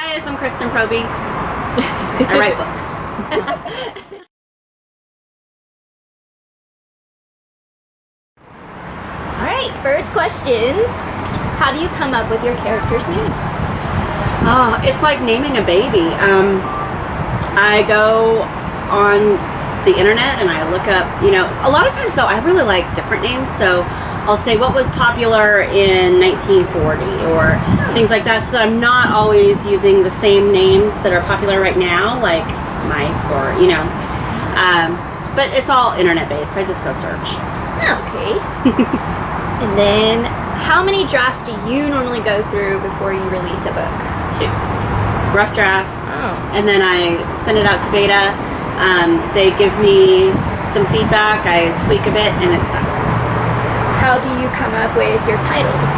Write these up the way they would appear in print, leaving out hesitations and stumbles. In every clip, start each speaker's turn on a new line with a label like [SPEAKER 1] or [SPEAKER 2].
[SPEAKER 1] guys, I'm Kristen Proby. I write books.
[SPEAKER 2] Alright, first question. How do you come up with your characters' names?
[SPEAKER 1] Oh, it's like naming a baby. I go on the internet and I look up, a lot of times though, I really like different names. So I'll say what was popular in 1940 or things like that, so that I'm not always using the same names that are popular right now, like Mike or, but it's all internet based. I just go search.
[SPEAKER 2] Okay. And then, how many drafts do you normally go through before you release a book?
[SPEAKER 1] 2. Rough draft.
[SPEAKER 2] Oh.
[SPEAKER 1] And then I send it out to beta. They give me some feedback, I tweak a bit, and it's done.
[SPEAKER 2] How do you come up with your titles?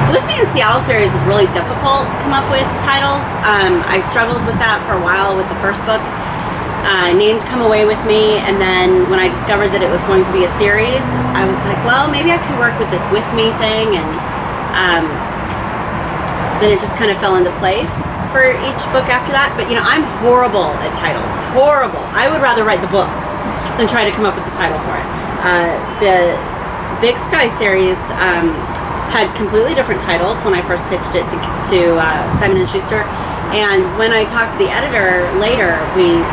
[SPEAKER 1] With Me in Seattle series was really difficult to come up with titles. I struggled with that for a while with the first book. Named Come Away With Me, and then when I discovered that it was going to be a series, I was like, well, maybe I could work with this with me thing, and then it just kind of fell into place for each book after that. But I'm horrible at titles. Horrible. I would rather write the book than try to come up with the title for it. The Big Sky series had completely different titles when I first pitched it to Simon & Schuster, and when I talked to the editor later, we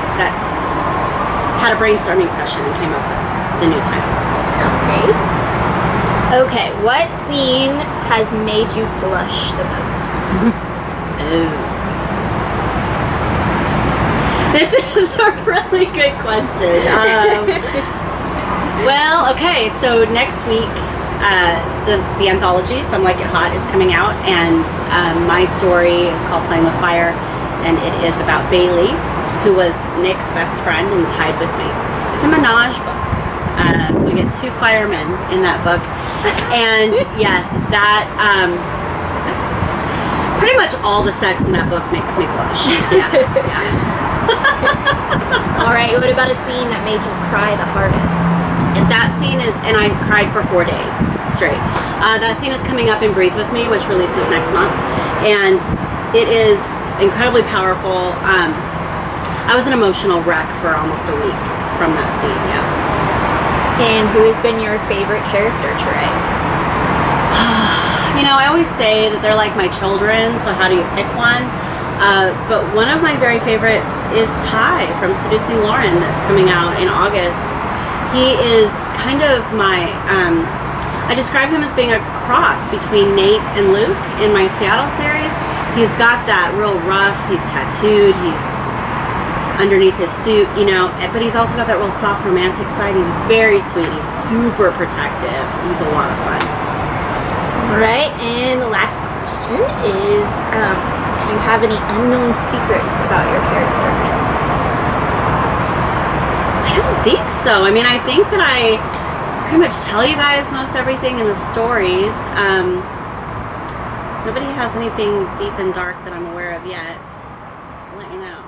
[SPEAKER 1] had a brainstorming session and came up with the new titles.
[SPEAKER 2] Okay, what scene has made you blush the most?
[SPEAKER 1] This is a really good question. Well, okay, so next week, the anthology, Some Like It Hot, is coming out, and my story is called Playing with Fire, and it is about Bailey, who was Nick's best friend and tied with me. It's a menage book, so we get 2 firemen in that book, and yes, that pretty much all the sex in that book makes me blush. Yeah.
[SPEAKER 2] All right, what about a scene that made you cry the hardest?
[SPEAKER 1] That scene is, and I cried for 4 days straight. That scene is coming up in Breathe With Me, which releases next month, and it is incredibly powerful. I was an emotional wreck for almost a week from that scene, yeah.
[SPEAKER 2] And who has been your favorite character to write?
[SPEAKER 1] I always say that they're like my children, so how do you pick one? But one of my very favorites is Ty from Seducing Lauren, that's coming out in August. He is kind of my, I describe him as being a cross between Nate and Luke in my Seattle series. He's got that real rough, he's tattooed, he's underneath his suit, but he's also got that real soft romantic side. He's very sweet, he's super protective, he's a lot of fun.
[SPEAKER 2] Alright, and the last question is, do you have any unknown secrets about your characters?
[SPEAKER 1] I don't think so. I mean, I think that I pretty much tell you guys most everything in the stories. Nobody has anything deep and dark that I'm aware of yet. I'll let you know.